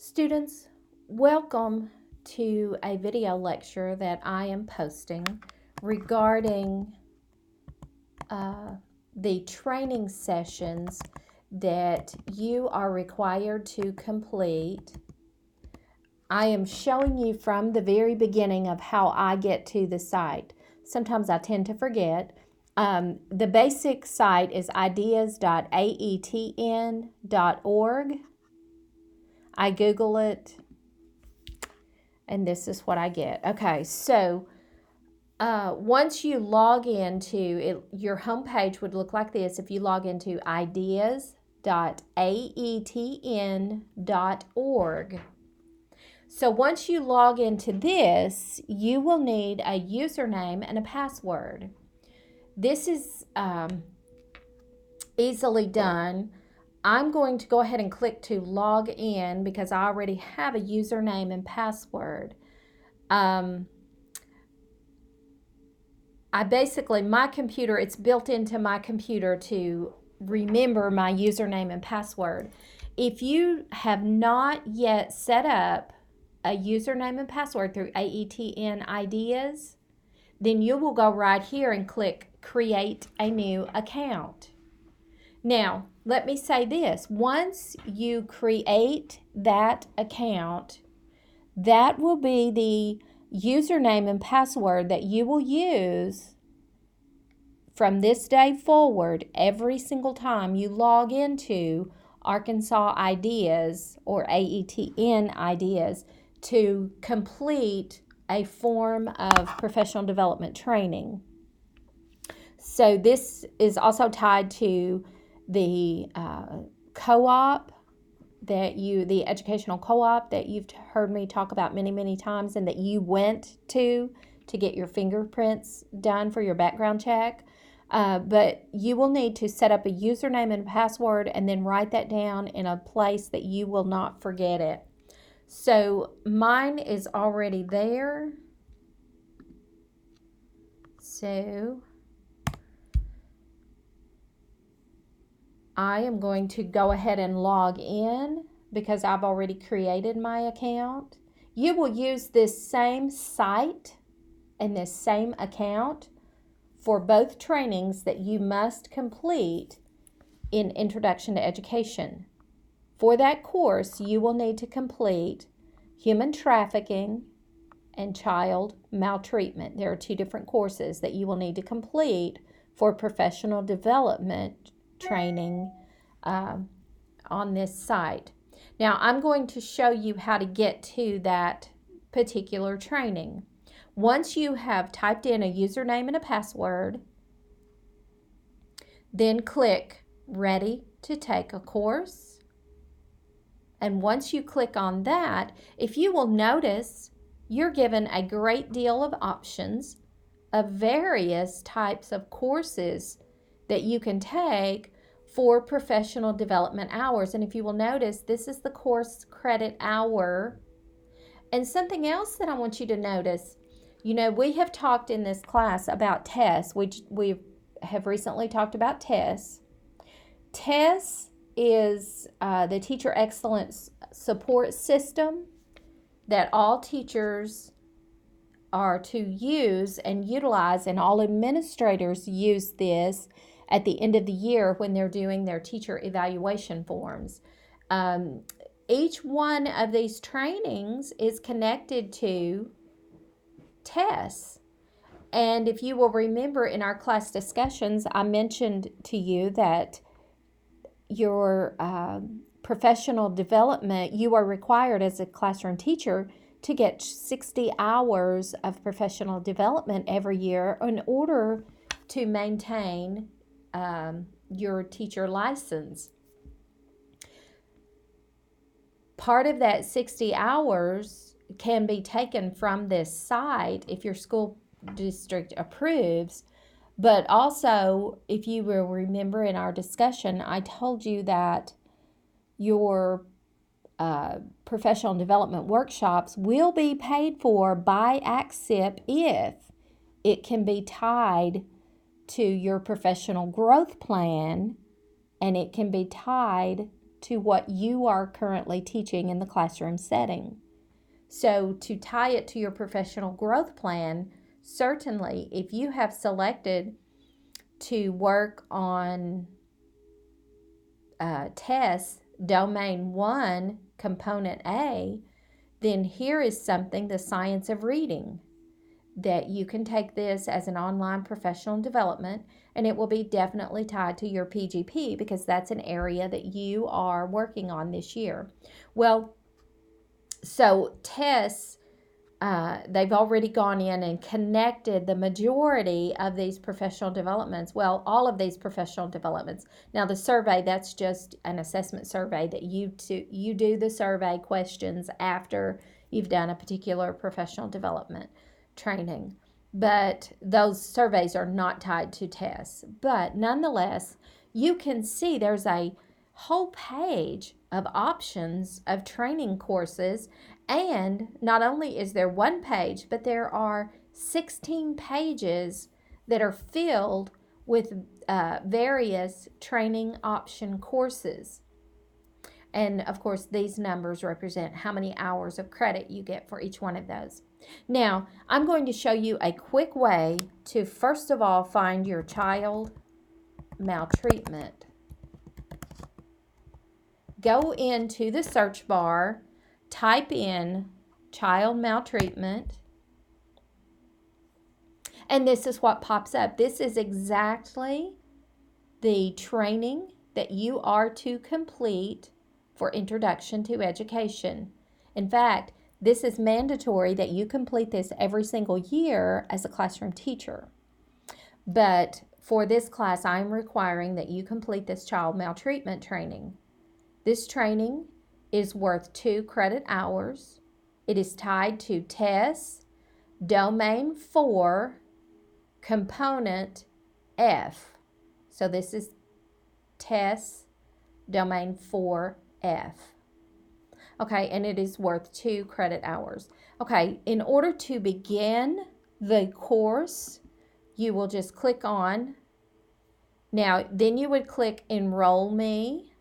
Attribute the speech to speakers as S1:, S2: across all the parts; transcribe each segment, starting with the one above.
S1: Students, welcome to a video lecture that I am posting regarding the training sessions that you are required to complete. I am showing you from the very beginning of how I get to the site. Sometimes I tend to forget. The basic site is ideas.aetn.org. I Google it, and this is what I get. Okay, so once you log into it, your homepage would look like this if you log into ideas.aetn.org. So once you log into this, you will need a username and a password. This is easily done. I'm going to go ahead and click to log in because I already have a username and password. My computer, it's built into my computer to remember my username and password. If you have not yet set up a username and password through AETN Ideas, then you will go right here and click Create a New Account. Now, let me say this. Once you create that account, that will be the username and password that you will use from this day forward every single time you log into Arkansas Ideas or AETN Ideas to complete a form of professional development training. So this is also tied to the co-op the educational co-op that you've heard me talk about many, many times and that you went to get your fingerprints done for your background check. But you will need to set up a username and password and then write that down in a place that you will not forget it. So mine is already there. So I am going to go ahead and log in because I've already created my account. You will use this same site and this same account for both trainings that you must complete in Introduction to Education. For that course, you will need to complete Human Trafficking and Child Maltreatment. There are two different courses that you will need to complete for professional development training on this site. Now, I'm going to show you how to get to that particular training. Once you have typed in a username and a password, then click Ready to Take a Course. And once you click on that, if you will notice, you're given a great deal of options of various types of courses that you can take for professional development hours. And if you will notice, this is the course credit hour. And something else that I want you to notice, we have talked in this class about TESS. We have recently talked about TESS. TESS is the Teacher Excellence Support System that all teachers are to use and utilize, and all administrators use this at the end of the year when they're doing their teacher evaluation forms. Each one of these trainings is connected to TESS. And if you will remember in our class discussions, I mentioned to you that your professional development, you are required as a classroom teacher to get 60 hours of professional development every year in order to maintain your teacher license. Part of that 60 hours can be taken from this site if your school district approves. But also, if you will remember in our discussion, I told you that your professional development workshops will be paid for by ACSIP if it can be tied to your professional growth plan, and it can be tied to what you are currently teaching in the classroom setting. So to tie it to your professional growth plan, certainly if you have selected to work on tests, Domain 1, Component A, then here is something, the Science of Reading, that you can take this as an online professional development, and it will be definitely tied to your PGP because that's an area that you are working on this year. Well, so tests, they've already gone in and connected the majority of these professional developments. Well, all of these professional developments. Now, the survey, that's just an assessment survey that you do the survey questions after you've done a particular professional development training. But those surveys are not tied to tests. But nonetheless, you can see there's a whole page of options of training courses, and not only is there one page, but there are 16 pages that are filled with various training option courses. And of course, these numbers represent how many hours of credit you get for each one of those. Now, I'm going to show you a quick way to, first of all, find your child maltreatment. Go into the search bar, type in child maltreatment, and this is what pops up. This is exactly the training that you are to complete for Introduction to Education. In fact, this is mandatory that you complete this every single year as a classroom teacher. But for this class, I'm requiring that you complete this child maltreatment training. This training is worth 2 credit hours. It is tied to tests, Domain 4, Component F. So this is tests, Domain 4F. Okay, and it is worth 2 credit hours. Okay, in order to begin the course, you will just click on. Now, then you would click Enroll Me,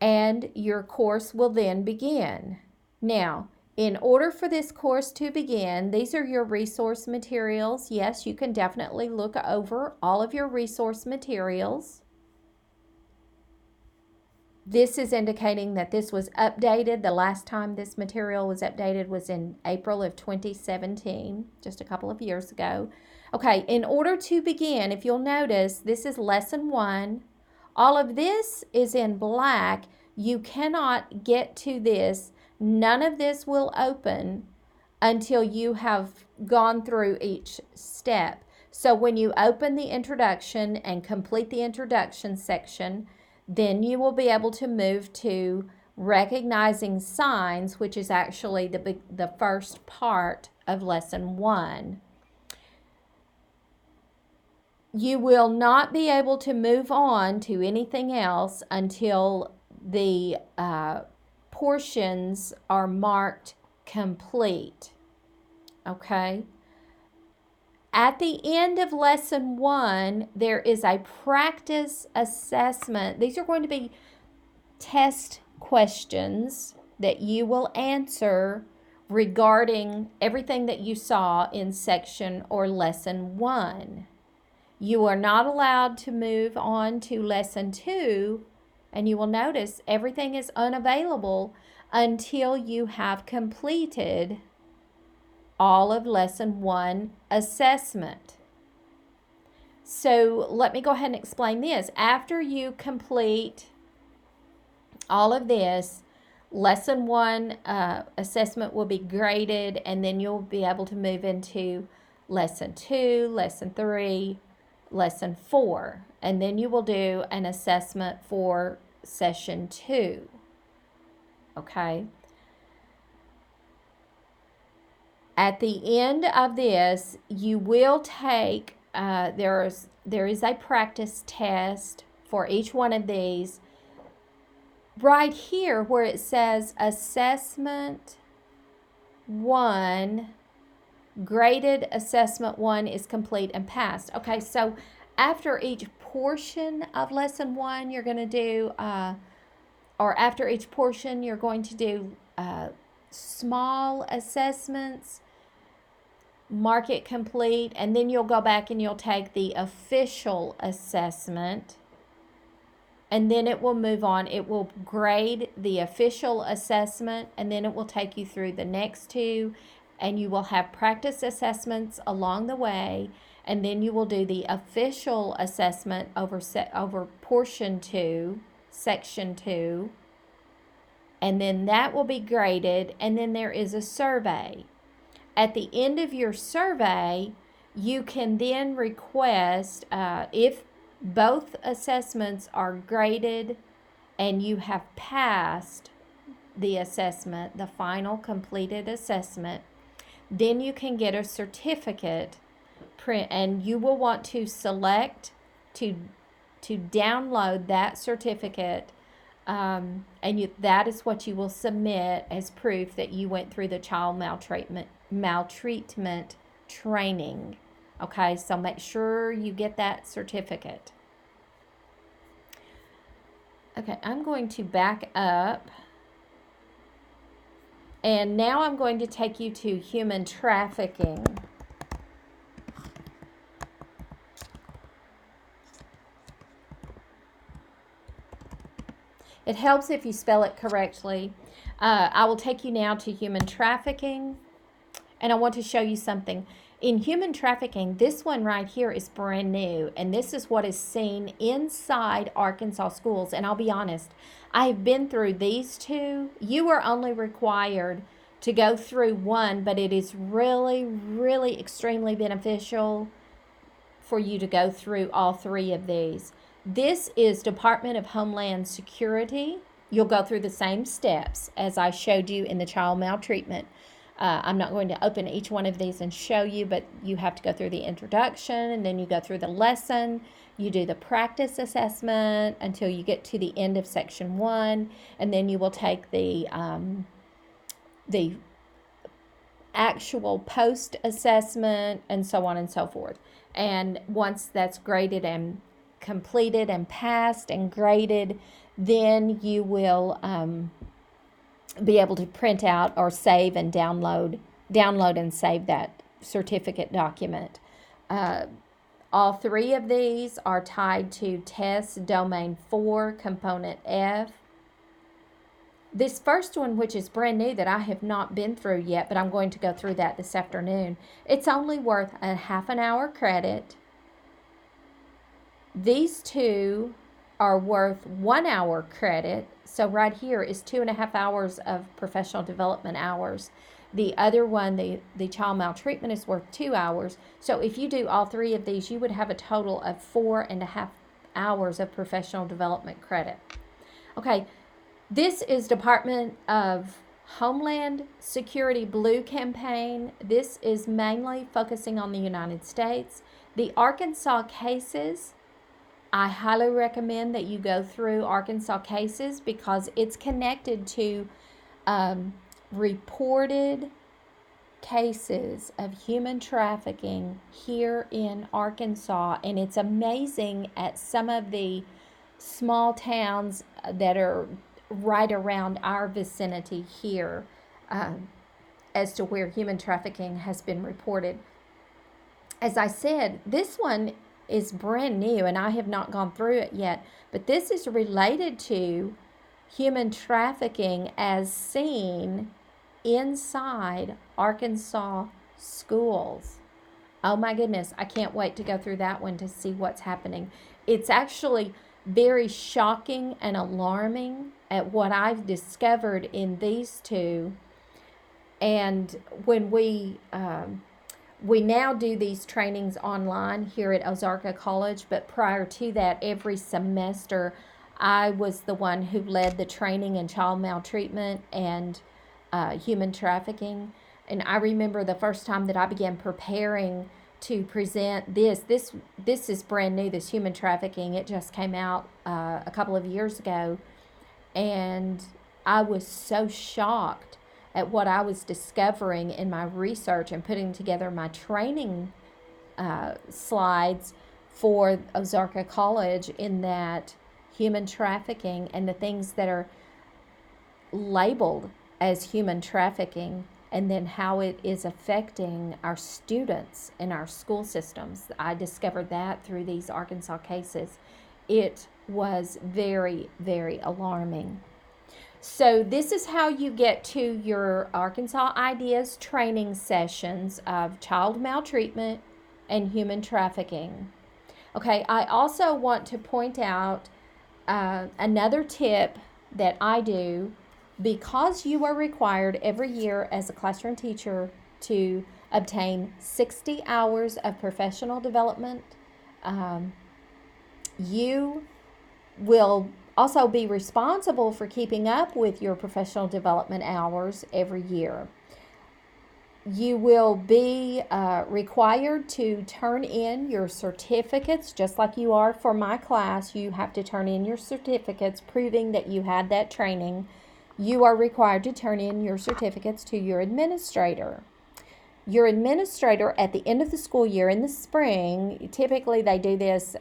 S1: and your course will then begin. Now, in order for this course to begin, these are your resource materials. Yes, you can definitely look over all of your resource materials. This is indicating that this was updated. The last time this material was updated was in April of 2017, just a couple of years ago. Okay, in order to begin, if you'll notice, this is Lesson 1. All of this is in black. You cannot get to this. None of this will open until you have gone through each step. So when you open the introduction and complete the introduction section, then you will be able to move to recognizing signs, which is actually the first part of Lesson 1. You will not be able to move on to anything else until the portions are marked complete. Okay? At the end of Lesson 1, there is a practice assessment. These are going to be test questions that you will answer regarding everything that you saw in section or Lesson 1. You are not allowed to move on to Lesson 2, and you will notice everything is unavailable until you have completed all of Lesson 1 assessment. So let me go ahead and explain this. After you complete all of this, Lesson 1 assessment will be graded, and then you'll be able to move into Lesson 2, Lesson 3, Lesson 4, and then you will do an assessment for Session 2. Okay? At the end of this, you will take, there is a practice test for each one of these. Right here where it says Assessment 1, graded Assessment 1 is complete and passed. Okay, so After each portion of lesson one, you're going to do, or after each portion, you're going to do small assessments, mark it complete, and then you'll go back and you'll take the official assessment, and then it will move on. It will grade the official assessment, and then it will take you through the next two, and you will have practice assessments along the way, and then you will do the official assessment over portion 2, section 2, and then that will be graded, and then there is a survey. At the end of your survey, you can then request, if both assessments are graded and you have passed the assessment, the final completed assessment, then you can get a certificate print, and you will want to select to download that certificate, and that is what you will submit as proof that you went through the child maltreatment training. Okay, so make sure you get that certificate. Okay, I'm going to back up. And now I'm going to take you to human trafficking. It helps if you spell it correctly. I will take you now to human trafficking. And I want to show you something. In human trafficking, this one right here is brand new, and this is what is seen inside Arkansas schools. And I'll be honest, I have been through these two. You are only required to go through one, but it is really, really extremely beneficial for you to go through all three of these. This is Department of Homeland Security. You'll go through the same steps as I showed you in the child maltreatment. I'm not going to open each one of these and show you, but you have to go through the introduction, and then you go through the lesson. You do the practice assessment until you get to the end of section 1, and then you will take the actual post assessment, and so on and so forth. And once that's graded and completed and passed and graded, then you will be able to print out or save and download and save that certificate document. All three of these are tied to test domain 4, component F. This first one, which is brand new that I have not been through yet, but I'm going to go through that this afternoon. It's only worth a half an hour credit. These two are worth 1 hour credit. So right here is 2.5 hours of professional development hours. The other one, the child maltreatment, is worth 2 hours. So if you do all three of these, you would have a total of 4.5 hours of professional development credit. Okay, this is Department of Homeland Security Blue Campaign. This is mainly focusing on the United States. The Arkansas cases, I highly recommend that you go through Arkansas cases because it's connected to reported cases of human trafficking here in Arkansas. And it's amazing at some of the small towns that are right around our vicinity here as to where human trafficking has been reported. As I said, this one is brand new and I have not gone through it yet, but this is related to human trafficking as seen inside Arkansas schools. Oh my goodness, I can't wait to go through that one to see what's happening. It's actually very shocking and alarming at what I've discovered in these two. And when we now do these trainings online here at Ozarka College, but prior to that, every semester, I was the one who led the training in child maltreatment and human trafficking. And I remember the first time that I began preparing to present this is brand new, this human trafficking. It just came out a couple of years ago. And I was so shocked at what I was discovering in my research and putting together my training slides for Ozarka College in that human trafficking and the things that are labeled as human trafficking, and then how it is affecting our students in our school systems. I discovered that through these Arkansas cases. It was very, very alarming. So this is how you get to your Arkansas Ideas training sessions of child maltreatment and human trafficking. Okay, I also want to point out another tip that I do, because you are required every year as a classroom teacher to obtain 60 hours of professional development. You will also be responsible for keeping up with your professional development hours every year. You will be required to turn in your certificates, just like you are for my class. You have to turn in your certificates proving that you had that training. You are required to turn in your certificates to your administrator. Your administrator at the end of the school year in the spring, typically they do this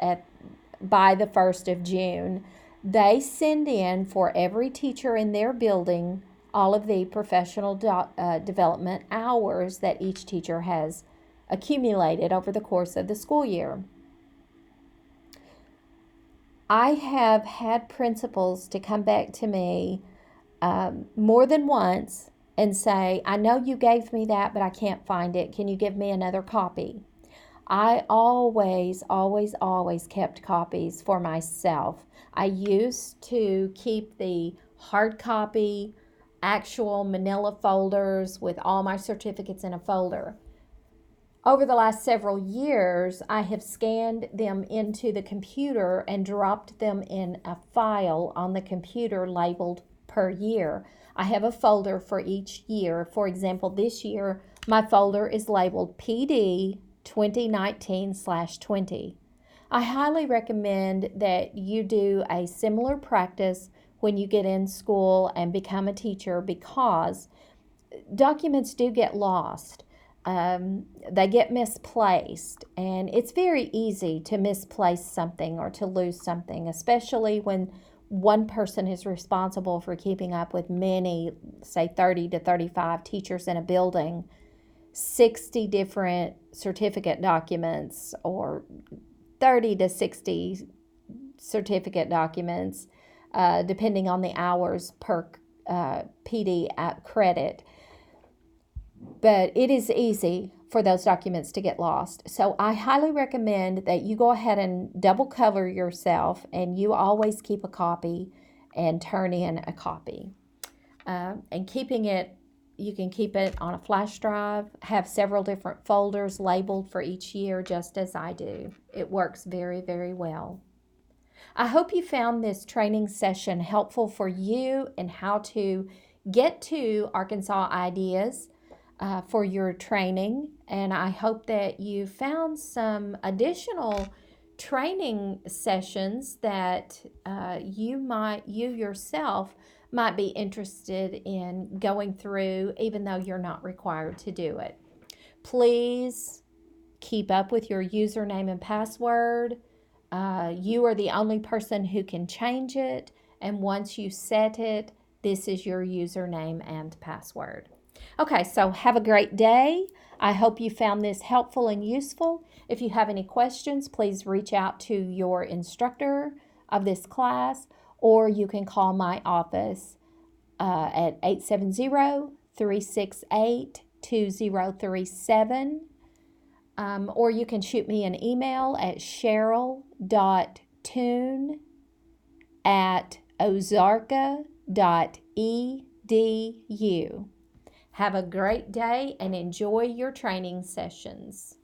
S1: by the 1st of June, they send in for every teacher in their building all of the professional development hours that each teacher has accumulated over the course of the school year. I have had principals to come back to me more than once and say, I know you gave me that, but I can't find it. Can you give me another copy? I always kept copies for myself. I used to keep the hard copy, actual manila folders with all my certificates in a folder. Over the last several years, I have scanned them into the computer and dropped them in a file on the computer labeled per year. I have a folder for each year. For example, this year, my folder is labeled PD 2019/20. I highly recommend that you do a similar practice when you get in school and become a teacher, because documents do get lost. They get misplaced, and it's very easy to misplace something or to lose something, especially when one person is responsible for keeping up with many, say 30 to 35 teachers in a building, 60 different certificate documents, or 30 to 60 certificate documents, depending on the hours per PD credit. But it is easy for those documents to get lost. So I highly recommend that you go ahead and double cover yourself, and you always keep a copy and turn in a copy. And keeping it, you can keep it on a flash drive, have several different folders labeled for each year, just as I do. It works very, very well. I hope you found this training session helpful for you and how to get to Arkansas Ideas for your training. And I hope that you found some additional training sessions that you yourself might be interested in going through, even though you're not required to do it. Please keep up with your username and password. You are the only person who can change it, and once you set it, this is your username and password. Okay, so have a great day. I hope you found this helpful and useful. If you have any questions, please reach out to your instructor of this class, or you can call my office at 870-368-2037. Or you can shoot me an email at cheryl.toon@ozarka.edu. Have a great day and enjoy your training sessions.